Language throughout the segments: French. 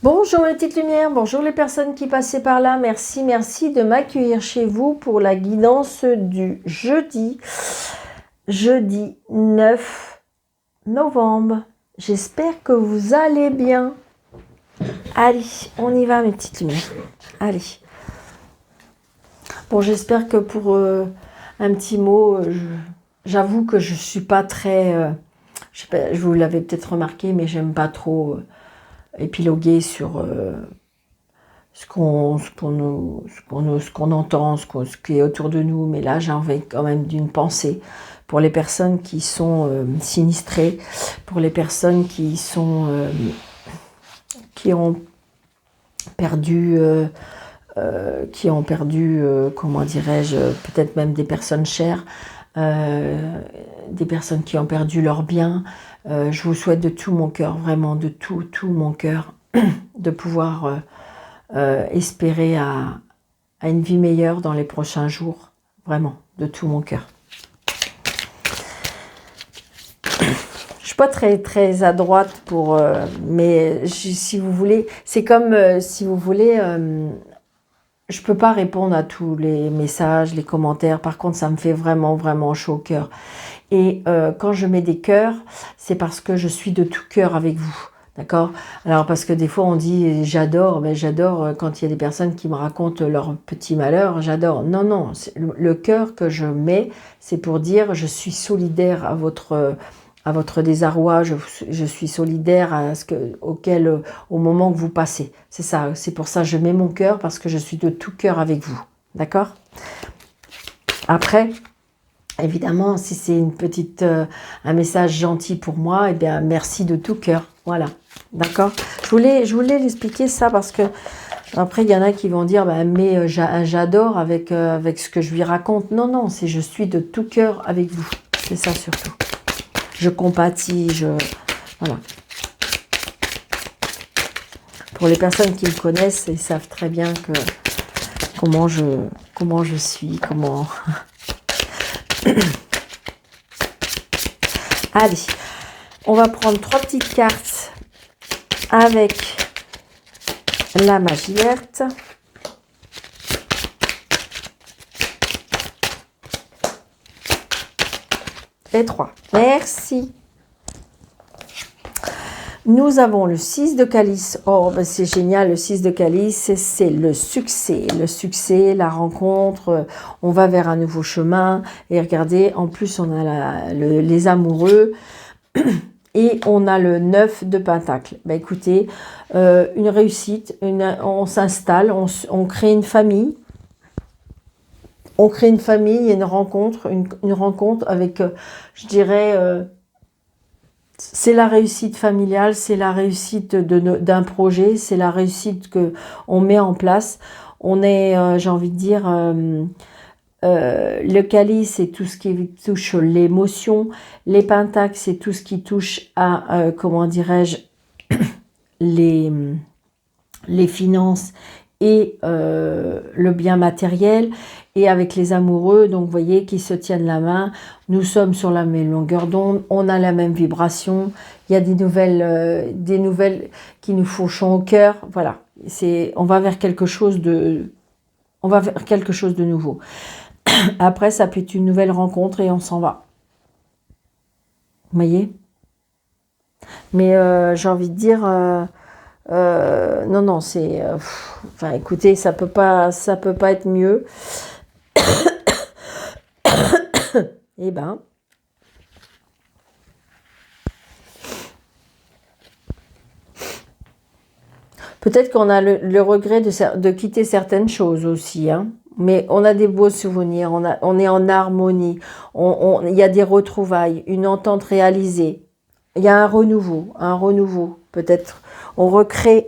Bonjour les petites lumières, bonjour les personnes qui passaient par là. Merci de m'accueillir chez vous pour la guidance du jeudi 9 novembre. J'espère que vous allez bien. Allez, on y va mes petites lumières. Allez. Bon, j'espère que pour un petit mot, j'avoue que je suis pas très... je sais pas, je vous l'avais peut-être remarqué, mais j'aime pas trop épiloguer sur ce qu'on entend, ce qui est autour de nous. Mais là, j'ai envie quand même d'une pensée pour les personnes qui sont sinistrées, pour les personnes qui ont perdu, comment dirais-je, peut-être même des personnes chères, des personnes qui ont perdu leurs biens. Je vous souhaite de tout mon cœur, vraiment de tout mon cœur, de pouvoir espérer à une vie meilleure dans les prochains jours, vraiment, de tout mon cœur. Je suis pas très à droite pour, mais si vous voulez, c'est comme si vous voulez, je peux pas répondre à tous les messages, les commentaires. Par contre, ça me fait vraiment chaud au cœur. Et quand je mets des cœurs, c'est parce que je suis de tout cœur avec vous. D'accord? Alors, parce que des fois, on dit j'adore, mais j'adore quand il y a des personnes qui me racontent leur petit malheur, j'adore. Non, le cœur que je mets, c'est pour dire je suis solidaire à votre désarroi, je suis solidaire à au moment que vous passez. C'est ça, c'est pour ça que je mets mon cœur, parce que je suis de tout cœur avec vous. D'accord? Après, évidemment, si c'est un message gentil pour moi, eh bien, merci de tout cœur. Voilà, d'accord. Je voulais l'expliquer ça parce que après il y en a qui vont dire, mais j'adore avec ce que je lui raconte. Non, c'est je suis de tout cœur avec vous. C'est ça surtout. Je compatis, voilà. Pour les personnes qui me connaissent, ils savent très bien comment je suis, comment. Allez, on va prendre 3 petites cartes avec la magie verte. Et 3. Merci. Nous avons le 6 de calice. Oh, c'est génial, le 6 de calice, c'est le succès. Le succès, la rencontre, on va vers un nouveau chemin. Et regardez, en plus, on a les amoureux. Et on a le 9 de pentacle. Écoutez, une réussite, on s'installe, on crée une famille. On crée une famille et une rencontre avec, je dirais, c'est la réussite familiale, c'est la réussite d'un projet, c'est la réussite qu'on met en place. On est, j'ai envie de dire, le calice, c'est tout ce qui touche l'émotion. Les pentacles, c'est tout ce qui touche à, comment dirais-je, les finances et le bien matériel. Et avec les amoureux, donc vous voyez, qui se tiennent la main, nous sommes sur la même longueur d'onde, on a la même vibration, il y a des nouvelles qui nous font chaud au cœur. Voilà, on va vers quelque chose de nouveau. Après, ça peut être une nouvelle rencontre et on s'en va. Vous voyez? Mais j'ai envie de dire, non, c'est, enfin, écoutez, ça peut pas être mieux. Eh ben, peut-être qu'on a le regret de quitter certaines choses aussi, hein. Mais on a des beaux souvenirs, on est en harmonie, il y a des retrouvailles, une entente réalisée, il y a un renouveau, peut-être. On recrée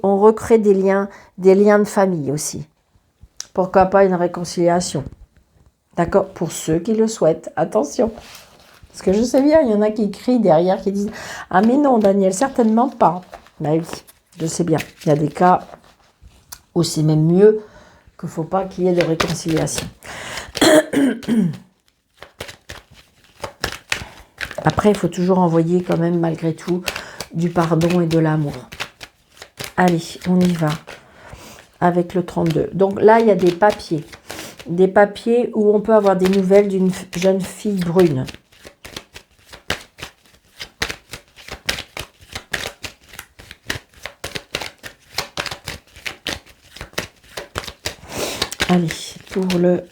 des liens de famille aussi. Pourquoi pas une réconciliation? D'accord? Pour ceux qui le souhaitent, attention. Parce que je sais bien, il y en a qui crient derrière, qui disent « Ah mais non, Daniel, certainement pas. » Ben oui, je sais bien. Il y a des cas où c'est même mieux qu'il ne faut pas qu'il y ait de réconciliation. Après, il faut toujours envoyer quand même, malgré tout, du pardon et de l'amour. Allez, on y va. Avec le 32. Donc là, il y a des papiers. Des papiers où on peut avoir des nouvelles d'une jeune fille brune. Allez, pour le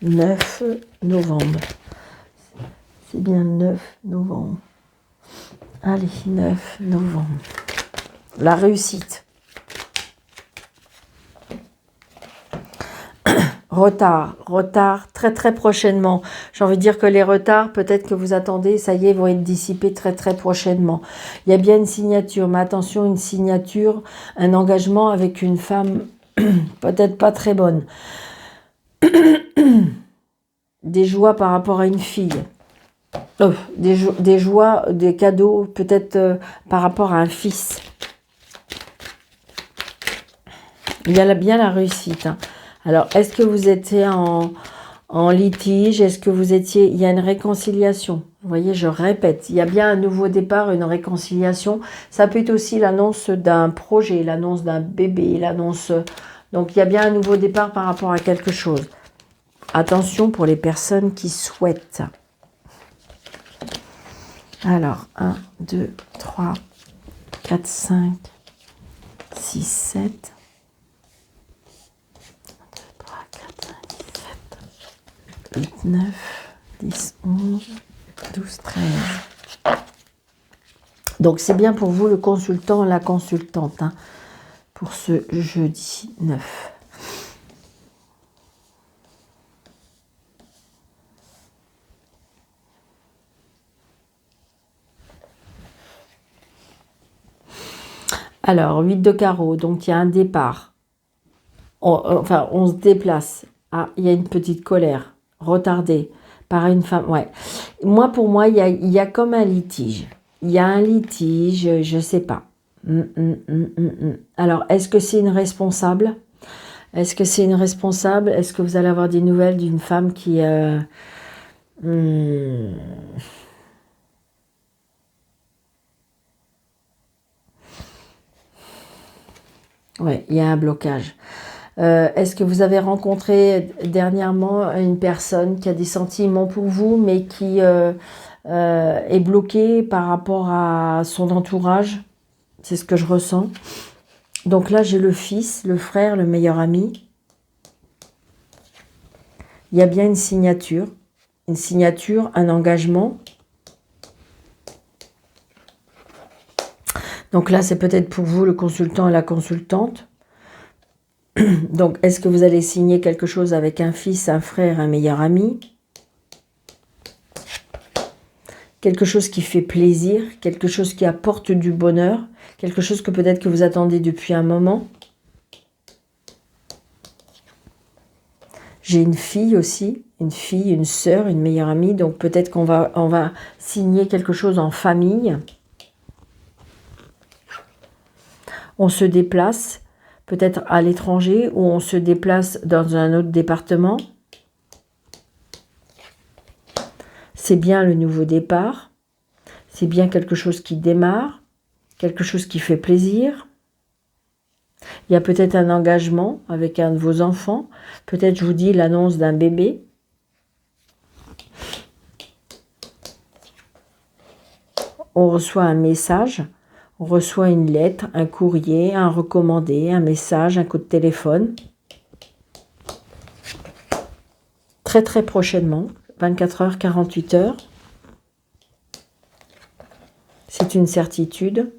9 novembre. C'est bien 9 novembre. Allez, 9 novembre. La réussite. Retard, très très prochainement. J'ai envie de dire que les retards, peut-être que vous attendez, ça y est, vont être dissipés très très prochainement. Il y a bien une signature, mais attention, une signature, un engagement avec une femme peut-être pas très bonne. Des joies par rapport à une fille. Des joies, des cadeaux, peut-être par rapport à un fils. Il y a bien la réussite, hein. Alors, est-ce que vous étiez en litige? Est-ce que vous étiez... Il y a une réconciliation. Vous voyez, je répète, il y a bien un nouveau départ, une réconciliation. Ça peut être aussi l'annonce d'un projet, l'annonce d'un bébé, l'annonce... Donc, il y a bien un nouveau départ par rapport à quelque chose. Attention pour les personnes qui souhaitent. Alors, 1, 2, 3, 4, 5, 6, 7... 8, 9, 10, 11, 12, 13. Donc, c'est bien pour vous, le consultant, la consultante, hein, pour ce jeudi 9. Alors, 8 de carreau, donc il y a un départ. Enfin, on se déplace. Ah, il y a une petite colère. Retardé par une femme, ouais. Pour moi, il y a comme un litige. Il y a un litige, je sais pas. Alors, est-ce que c'est une responsable? Est-ce que c'est une responsable? Est-ce que vous allez avoir des nouvelles d'une femme qui... Ouais, il y a un blocage. Est-ce que vous avez rencontré dernièrement une personne qui a des sentiments pour vous, mais qui est bloquée par rapport à son entourage? C'est ce que je ressens. Donc là, j'ai le fils, le frère, le meilleur ami. Il y a bien une signature, un engagement. Donc là, c'est peut-être pour vous, le consultant et la consultante. Donc, est-ce que vous allez signer quelque chose avec un fils, un frère, un meilleur ami? Quelque chose qui fait plaisir, quelque chose qui apporte du bonheur, quelque chose que peut-être que vous attendez depuis un moment. J'ai une fille aussi, une sœur, une meilleure amie, donc peut-être qu'on va signer quelque chose en famille. On se déplace, peut-être à l'étranger, ou on se déplace dans un autre département. C'est bien le nouveau départ. C'est bien quelque chose qui démarre, quelque chose qui fait plaisir. Il y a peut-être un engagement avec un de vos enfants. Peut-être, je vous dis, l'annonce d'un bébé. On reçoit un message, on reçoit une lettre, un courrier, un recommandé, un message, un coup de téléphone. Très très prochainement, 24 heures, 48 heures. C'est une certitude.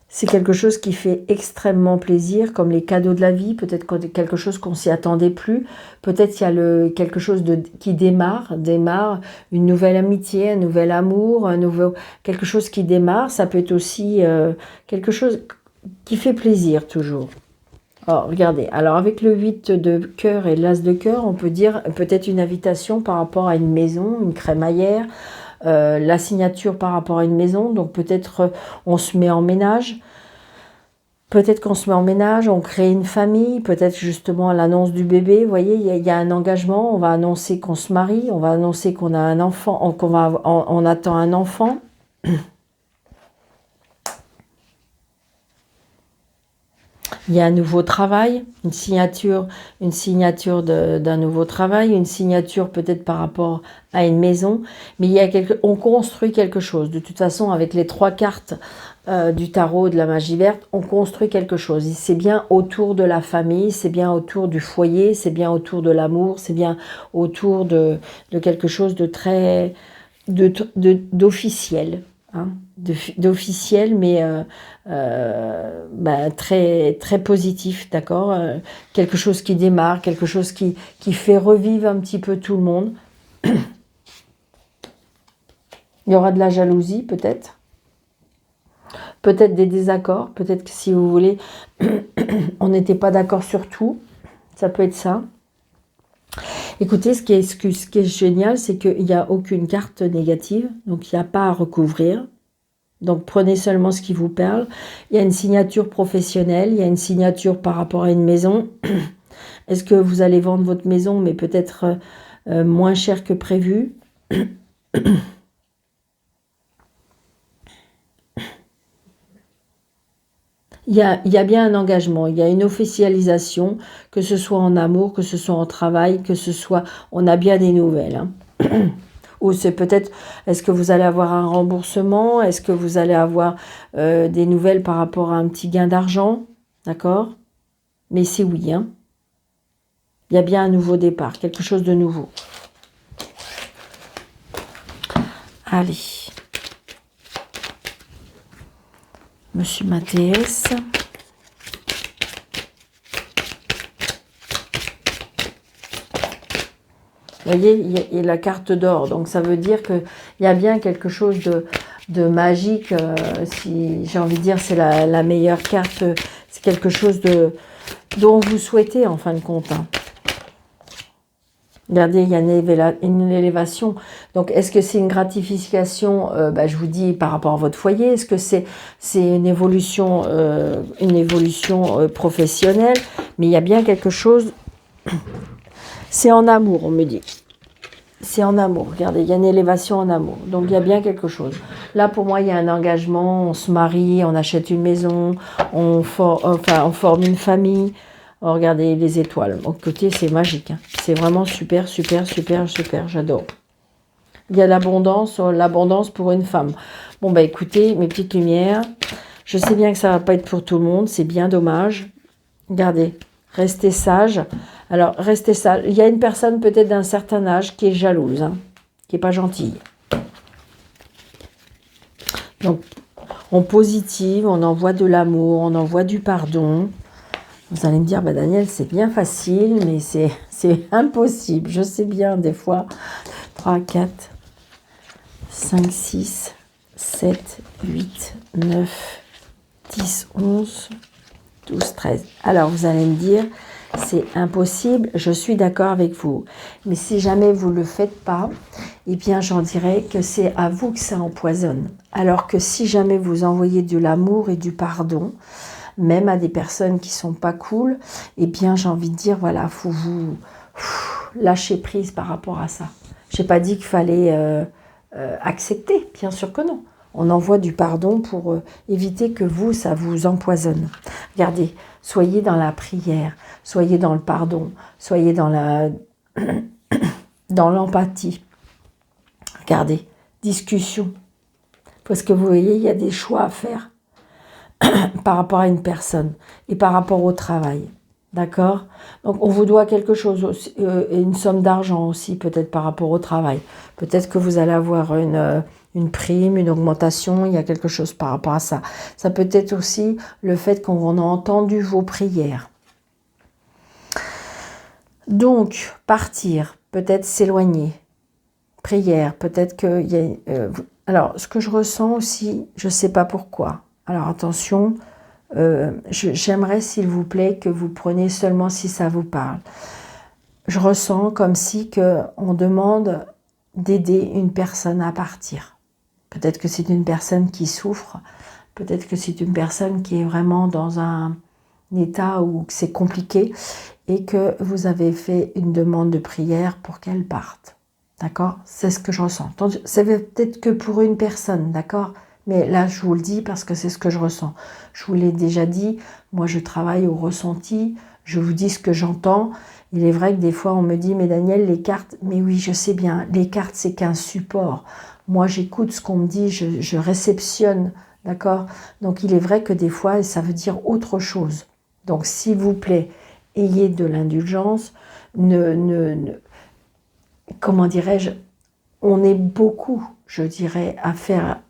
C'est quelque chose qui fait extrêmement plaisir, comme les cadeaux de la vie, peut-être quelque chose qu'on s'y attendait plus. Peut-être qu'il y a quelque chose qui démarre, une nouvelle amitié, un nouvel amour, quelque chose qui démarre. Ça peut être aussi quelque chose qui fait plaisir toujours. Alors, regardez, alors avec le 8 de cœur et l'as de cœur, on peut dire peut-être une invitation par rapport à une maison, une crémaillère, la signature par rapport à une maison, donc peut-être on se met en ménage. Peut-être qu'on se met en ménage, on crée une famille, peut-être justement à l'annonce du bébé, vous voyez, il y a un engagement, on va annoncer qu'on se marie, on va annoncer qu'on a un enfant, on attend un enfant. Il y a un nouveau travail, une signature d'un nouveau travail, une signature peut-être par rapport à une maison, mais on construit quelque chose. De toute façon, avec les 3 cartes du tarot de la magie verte, on construit quelque chose. C'est bien autour de la famille, c'est bien autour du foyer, c'est bien autour de l'amour, c'est bien autour de quelque chose de très d'officiel. Hein, d'officiel, mais très, très positif, d'accord, quelque chose qui démarre, quelque chose qui fait revivre un petit peu tout le monde. Il y aura de la jalousie, peut-être. Peut-être des désaccords. Peut-être que si vous voulez, on n'était pas d'accord sur tout. Ça peut être ça. Écoutez, ce qui est génial, c'est qu'il n'y a aucune carte négative. Donc, il n'y a pas à recouvrir. Donc, prenez seulement ce qui vous parle. Il y a une signature professionnelle. Il y a une signature par rapport à une maison. Est-ce que vous allez vendre votre maison, mais peut-être moins cher que prévu? Il y a bien un engagement, il y a une officialisation, que ce soit en amour, que ce soit en travail, que ce soit... On a bien des nouvelles. Hein. Ou c'est peut-être, est-ce que vous allez avoir un remboursement? Est-ce que vous allez avoir des nouvelles par rapport à un petit gain d'argent? D'accord? Mais c'est oui. Hein. Il y a bien un nouveau départ, quelque chose de nouveau. Allez. Monsieur Mathéès. Vous voyez, il y a la carte d'or. Donc, ça veut dire qu'il y a bien quelque chose de magique. Si j'ai envie de dire, c'est la meilleure carte. C'est quelque chose dont vous souhaitez, en fin de compte. Hein. Regardez, il y a une élévation. Donc, est-ce que c'est une gratification, je vous dis, par rapport à votre foyer? Est-ce que c'est une évolution professionnelle? Mais il y a bien quelque chose... C'est en amour, on me dit. C'est en amour. Regardez, il y a une élévation en amour. Donc, il y a bien quelque chose. Là, pour moi, il y a un engagement. On se marie, on achète une maison, on forme une famille. Oh, regardez les étoiles. Au côté, c'est magique. Hein. C'est vraiment super, super, super, super. J'adore. Il y a l'abondance pour une femme. Bon, bah écoutez, mes petites lumières. Je sais bien que ça va pas être pour tout le monde. C'est bien dommage. Regardez. Restez sage. Alors, restez sage. Il y a une personne peut-être d'un certain âge qui est jalouse, hein, qui n'est pas gentille. Donc, on positive, on envoie de l'amour, on envoie du pardon. Vous allez me dire, Daniel, c'est bien facile, mais c'est impossible. Je sais bien, des fois. 3, 4, 5, 6, 7, 8, 9, 10, 11... 12, 13. Alors, vous allez me dire, c'est impossible, je suis d'accord avec vous. Mais si jamais vous ne le faites pas, eh bien, j'en dirais que c'est à vous que ça empoisonne. Alors que si jamais vous envoyez de l'amour et du pardon, même à des personnes qui ne sont pas cool, eh bien, j'ai envie de dire, voilà, il faut vous lâcher prise par rapport à ça. Je n'ai pas dit qu'il fallait accepter, bien sûr que non. On envoie du pardon pour éviter que ça vous empoisonne. Regardez, soyez dans la prière, soyez dans le pardon, soyez dans l'empathie. Regardez, discussion. Parce que vous voyez, il y a des choix à faire par rapport à une personne et par rapport au travail. D'accord? Donc, on vous doit quelque chose, aussi, une somme d'argent aussi, peut-être par rapport au travail. Peut-être que vous allez avoir une prime, une augmentation, il y a quelque chose par rapport à ça. Ça peut être aussi le fait qu'on a entendu vos prières. Donc, partir, peut-être s'éloigner. Prière, peut-être qu'il y a... alors, ce que je ressens aussi, je ne sais pas pourquoi. Alors, attention... j'aimerais s'il vous plaît que vous preniez seulement si ça vous parle. Je ressens comme si on demande d'aider une personne à partir. Peut-être que c'est une personne qui souffre Peut-être que c'est une personne qui est vraiment dans un état où c'est compliqué et que vous avez fait une demande de prière pour qu'elle parte. D'accord? C'est ce que je ressens. C'est peut-être que pour une personne, d'accord? Mais là, je vous le dis parce que c'est ce que je ressens. Je vous l'ai déjà dit, moi je travaille au ressenti, je vous dis ce que j'entends. Il est vrai que des fois on me dit, mais Daniel, les cartes, mais oui, je sais bien, les cartes c'est qu'un support. Moi j'écoute ce qu'on me dit, je réceptionne, d'accord? Donc il est vrai que des fois ça veut dire autre chose. Donc s'il vous plaît, ayez de l'indulgence, comment dirais-je, on est beaucoup, je dirais, à faire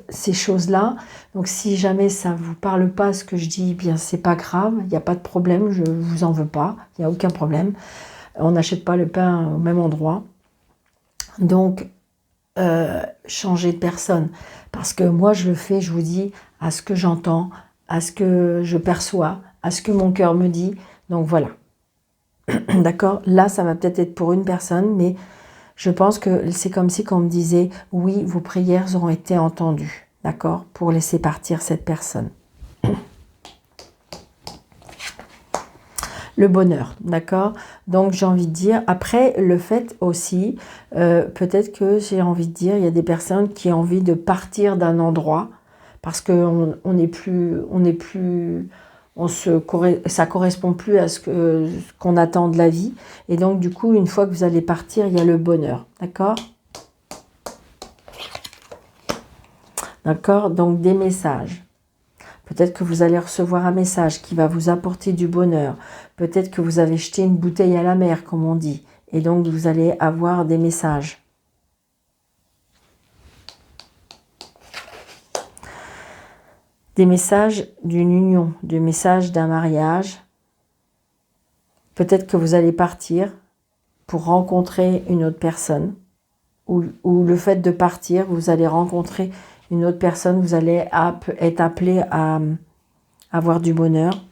ces choses-là. Donc si jamais ça ne vous parle pas ce que je dis, eh bien c'est pas grave, il n'y a pas de problème, je ne vous en veux pas, il n'y a aucun problème. On n'achète pas le pain au même endroit. Donc, changer de personne. Parce que moi, je le fais, je vous dis, à ce que j'entends, à ce que je perçois, à ce que mon cœur me dit. Donc voilà. D'accord? Là, ça va peut-être être pour une personne, mais je pense que c'est comme si on me disait, oui, vos prières auront été entendues. D'accord? Pour laisser partir cette personne. Le bonheur, d'accord? Donc j'ai envie de dire, après le fait aussi, peut-être que j'ai envie de dire, il y a des personnes qui ont envie de partir d'un endroit parce que ça correspond plus à ce qu'on attend de la vie. Et donc du coup, une fois que vous allez partir, il y a le bonheur, d'accord? D'accord? Donc des messages. Peut-être que vous allez recevoir un message qui va vous apporter du bonheur. Peut-être que vous avez jeté une bouteille à la mer, comme on dit. Et donc, vous allez avoir des messages. Des messages d'une union, des messages d'un mariage. Peut-être que vous allez partir pour rencontrer une autre personne. Ou le fait de partir, vous allez rencontrer une autre personne. Vous allez être appelé à avoir du bonheur.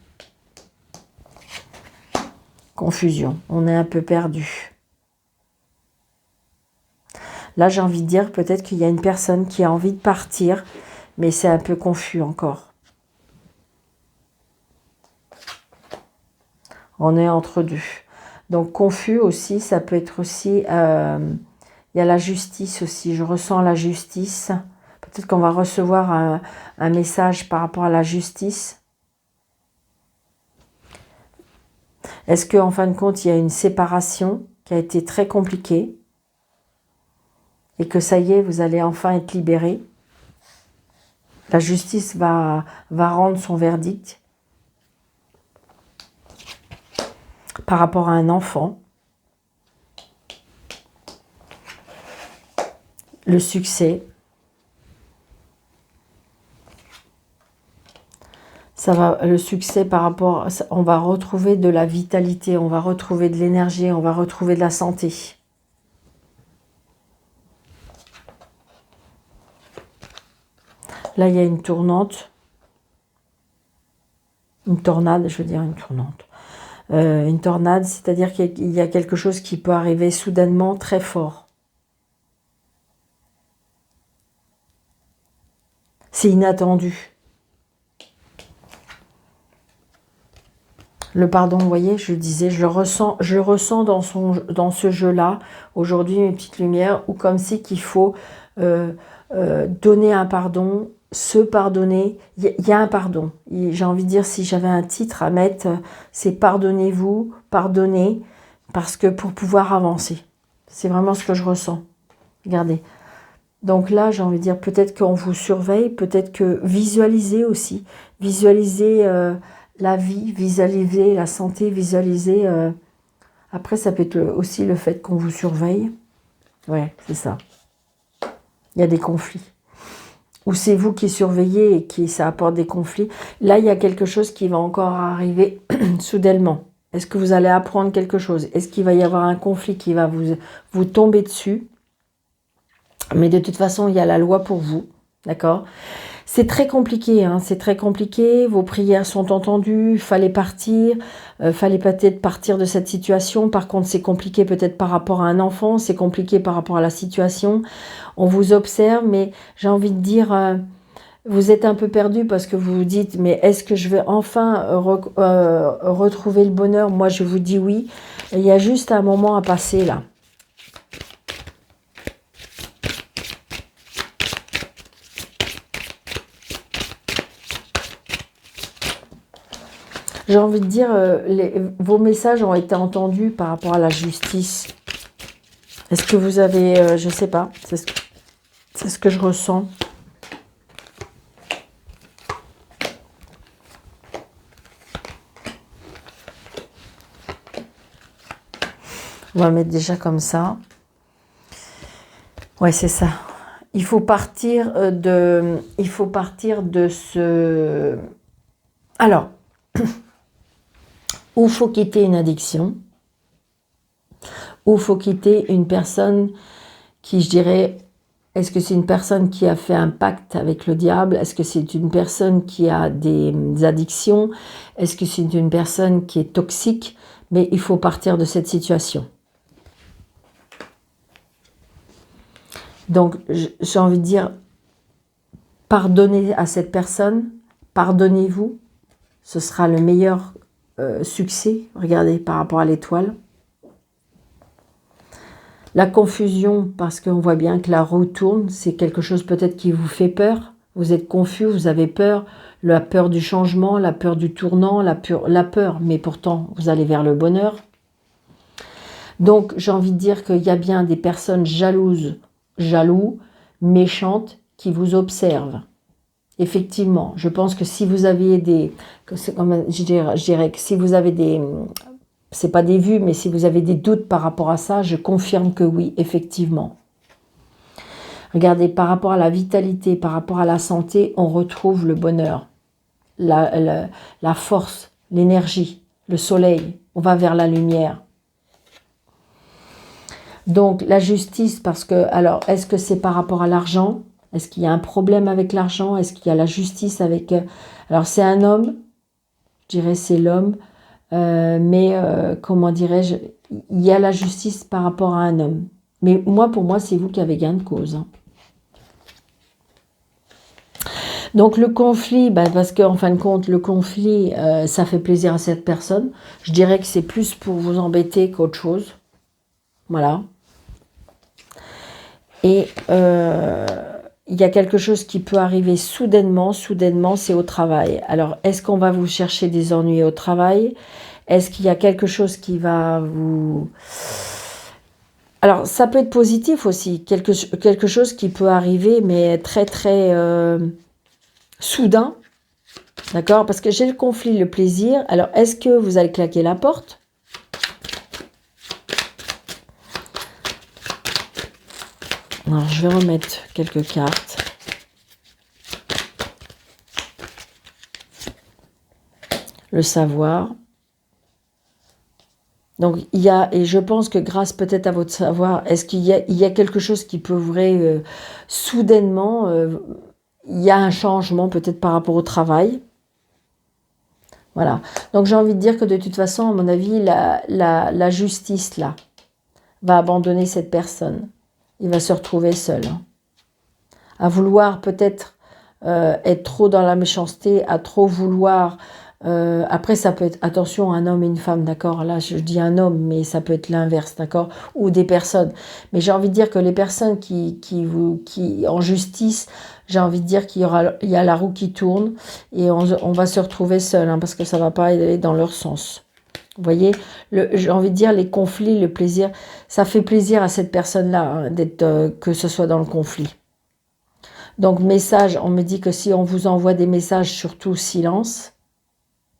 Confusion, on est un peu perdu. Là, j'ai envie de dire, peut-être qu'il y a une personne qui a envie de partir, mais c'est un peu confus encore. On est entre deux. Donc, confus aussi, ça peut être aussi... il y a la justice aussi, je ressens la justice. Peut-être qu'on va recevoir un message par rapport à la justice. Est-ce qu'en fin de compte, il y a une séparation qui a été très compliquée et que ça y est, vous allez enfin être libéré? La justice va rendre son verdict par rapport à un enfant. Le succès. Le succès par rapport, on va retrouver de la vitalité, on va retrouver de l'énergie, on va retrouver de la santé. Là, il y a une tournante. Une tornade, je veux dire une tournante. Une tornade, c'est-à-dire qu'il y a quelque chose qui peut arriver soudainement très fort. C'est inattendu. Le pardon, vous voyez, je disais, je le ressens dans ce jeu-là, aujourd'hui, mes petites lumières, ou comme si qu'il faut donner un pardon, se pardonner. Il y a un pardon. J'ai envie de dire, si j'avais un titre à mettre, c'est pardonnez-vous, pardonnez, parce que pour pouvoir avancer. C'est vraiment ce que je ressens. Regardez. Donc là, j'ai envie de dire, peut-être qu'on vous surveille, peut-être que visualisez aussi. Visualisez la vie, visualiser la santé, visualiser... Après, ça peut être aussi le fait qu'on vous surveille. Ouais, c'est ça. Il y a des conflits. Ou c'est vous qui surveillez et qui ça apporte des conflits. Là, il y a quelque chose qui va encore arriver soudainement. Est-ce que vous allez apprendre quelque chose? Est-ce qu'il va y avoir un conflit qui va vous tomber dessus? Mais de toute façon, il y a la loi pour vous. D'accord? C'est très compliqué, hein, c'est très compliqué. Vos prières sont entendues, il fallait partir, fallait peut-être partir de cette situation. Par contre, c'est compliqué peut-être par rapport à un enfant, c'est compliqué par rapport à la situation. On vous observe, mais j'ai envie de dire, Vous êtes un peu perdu parce que vous vous dites, mais est-ce que je vais enfin retrouver le bonheur? Moi, je vous dis oui. Il y a juste un moment à passer là. J'ai envie de dire, vos messages ont été entendus par rapport à la justice. Est-ce que vous avez, je sais pas, c'est ce que je ressens. On va le mettre déjà comme ça. Ouais, c'est ça. Il faut partir de ce... Alors, ou faut quitter une addiction, ou faut quitter une personne qui, je dirais, est-ce que c'est une personne qui a fait un pacte avec le diable? Est-ce que c'est une personne qui a des addictions? Est-ce que c'est une personne qui est toxique? Mais il faut partir de cette situation. Donc, j'ai envie de dire, pardonnez à cette personne, pardonnez-vous, ce sera le meilleur succès. Regardez, par rapport à l'étoile. La confusion, parce qu'on voit bien que la roue tourne, c'est quelque chose peut-être qui vous fait peur. Vous êtes confus, vous avez peur, la peur du changement, la peur du tournant, la peur, mais pourtant, vous allez vers le bonheur. Donc, j'ai envie de dire qu'il y a bien des personnes jalouses, jaloux, méchantes, qui vous observent. Effectivement, je pense que si vous aviez je dirais que si vous avez des, c'est pas des vues, mais si vous avez des doutes par rapport à ça, je confirme que oui, effectivement. Regardez, par rapport à la vitalité, par rapport à la santé, on retrouve le bonheur, la force, l'énergie, le soleil, on va vers la lumière. Donc la justice, parce que, alors, est-ce que c'est par rapport à l'argent? Est-ce qu'il y a un problème avec l'argent? Est-ce qu'il y a la justice avec... Alors c'est un homme, je dirais c'est l'homme, mais comment dirais-je, il y a la justice par rapport à un homme. Mais moi, pour moi, c'est vous qui avez gain de cause. Hein. Donc le conflit, parce qu'en fin de compte, le conflit, ça fait plaisir à cette personne. Je dirais que c'est plus pour vous embêter qu'autre chose. Voilà. Et il y a quelque chose qui peut arriver soudainement, c'est au travail. Alors, est-ce qu'on va vous chercher des ennuis au travail? Est-ce qu'il y a quelque chose qui va vous... Alors, ça peut être positif aussi, quelque chose qui peut arriver, mais très, très soudain, d'accord? Parce que j'ai le conflit, le plaisir. Alors, est-ce que vous allez claquer la porte? Alors, je vais remettre quelques cartes. Le savoir. Donc, il y a, et je pense que grâce peut-être à votre savoir, est-ce qu'il y a quelque chose qui peut ouvrir soudainement, il y a un changement peut-être par rapport au travail. Voilà. Donc, j'ai envie de dire que de toute façon, à mon avis, la justice, là, va abandonner cette personne. Il va se retrouver seul. Hein. À vouloir peut-être être trop dans la méchanceté, à trop vouloir... après, ça peut être, attention, un homme et une femme, d'accord? Là, je dis un homme, mais ça peut être l'inverse, d'accord? Ou des personnes. Mais j'ai envie de dire que les personnes qui en justice, j'ai envie de dire qu'il y a la roue qui tourne et on va se retrouver seul, hein, parce que ça ne va pas aller dans leur sens. Vous voyez, j'ai envie de dire les conflits, le plaisir, ça fait plaisir à cette personne-là, hein, que ce soit dans le conflit. Donc, message, on me dit que si on vous envoie des messages, surtout silence.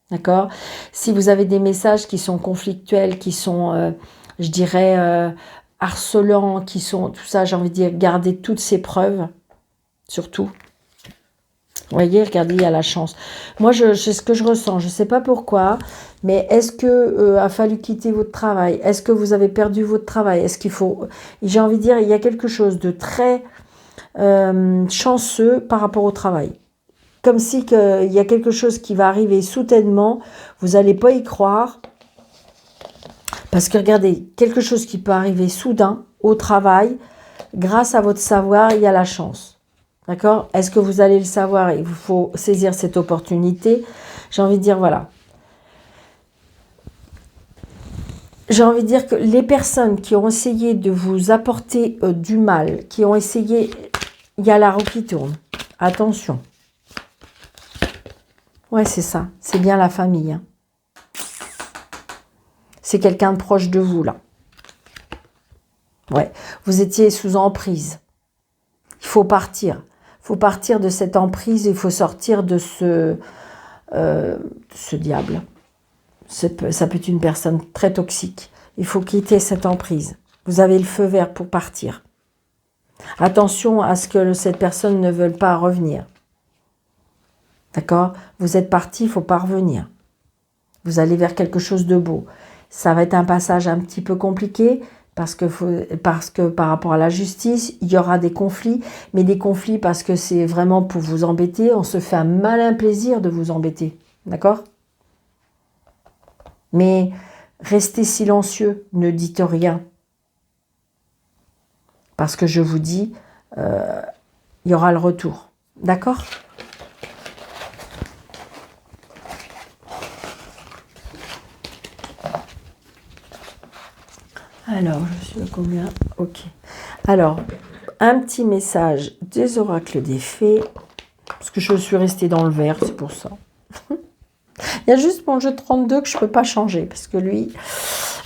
D'accord? Si vous avez des messages qui sont conflictuels, qui sont, je dirais, harcelants, qui sont, tout ça, j'ai envie de dire, gardez toutes ces preuves, surtout. Vous voyez, regardez, il y a la chance. Moi, c'est ce que je ressens, je ne sais pas pourquoi, mais est-ce que a fallu quitter votre travail? Est-ce que vous avez perdu votre travail? Est-ce qu'il faut... J'ai envie de dire, il y a quelque chose de très chanceux par rapport au travail. Comme si il y a quelque chose qui va arriver soudainement, vous n'allez pas y croire. Parce que regardez, quelque chose qui peut arriver soudain au travail, grâce à votre savoir, il y a la chance. D'accord? Est-ce que vous allez le savoir? Il vous faut saisir cette opportunité. J'ai envie de dire, voilà. J'ai envie de dire que les personnes qui ont essayé de vous apporter du mal, qui ont essayé... Il y a la roue qui tourne. Attention. Ouais, c'est ça. C'est bien la famille. Hein. C'est quelqu'un de proche de vous, là. Ouais. Vous étiez sous emprise. Il faut partir. Il faut partir de cette emprise. Il faut sortir de ce diable. Ça peut être une personne très toxique. Il faut quitter cette emprise. Vous avez le feu vert pour partir. Attention à ce que cette personne ne veuille pas revenir. D'accord? Vous êtes parti, il ne faut pas revenir. Vous allez vers quelque chose de beau. Ça va être un passage un petit peu compliqué parce que par rapport à la justice, il y aura des conflits. Mais des conflits parce que c'est vraiment pour vous embêter. On se fait un malin plaisir de vous embêter. D'accord? Mais restez silencieux, ne dites rien. Parce que je vous dis, il y aura le retour. D'accord? Alors, je suis à combien? Ok. Alors, un petit message des oracles des fées. Parce que je suis restée dans le vert, c'est pour ça. Il y a juste mon jeu 32 que je ne peux pas changer. Parce que lui,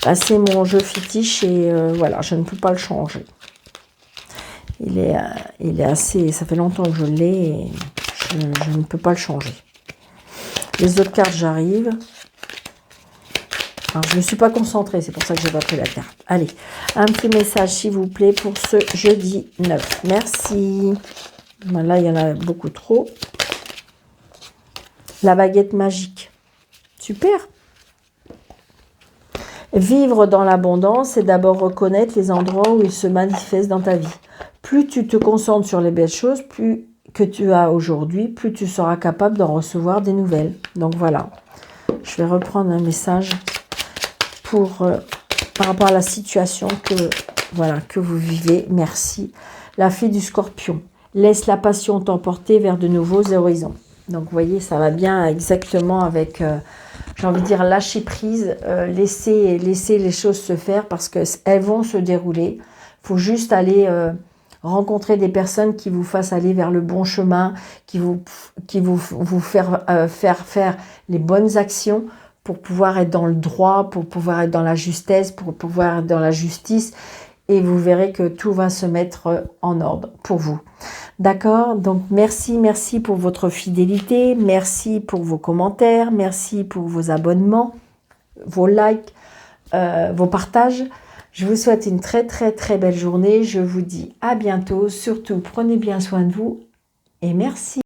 bah, c'est mon jeu fétiche et voilà, je ne peux pas le changer. Il est assez... Ça fait longtemps que je l'ai et je ne peux pas le changer. Les autres cartes, j'arrive. Alors, je ne me suis pas concentrée, c'est pour ça que j'ai pas pris la carte. Allez, un petit message, s'il vous plaît, pour ce jeudi 9. Merci. Là, il y en a beaucoup trop. La baguette magique. Super. Vivre dans l'abondance, c'est d'abord reconnaître les endroits où il se manifeste dans ta vie. Plus tu te concentres sur les belles choses, plus que tu as aujourd'hui, plus tu seras capable d'en recevoir des nouvelles. Donc voilà. Je vais reprendre un message par rapport à la situation que vous vivez. Merci. La fée du scorpion. Laisse la passion t'emporter vers de nouveaux horizons. Donc, vous voyez, ça va bien exactement avec, j'ai envie de dire, lâcher prise, laisser les choses se faire parce qu'elles vont se dérouler. Il faut juste aller rencontrer des personnes qui vous fassent aller vers le bon chemin, qui vous faire les bonnes actions pour pouvoir être dans le droit, pour pouvoir être dans la justesse, pour pouvoir être dans la justice. Et vous verrez que tout va se mettre en ordre pour vous. D'accord? Donc, merci pour votre fidélité. Merci pour vos commentaires. Merci pour vos abonnements, vos likes, vos partages. Je vous souhaite une très, très, très belle journée. Je vous dis à bientôt. Surtout, prenez bien soin de vous et merci.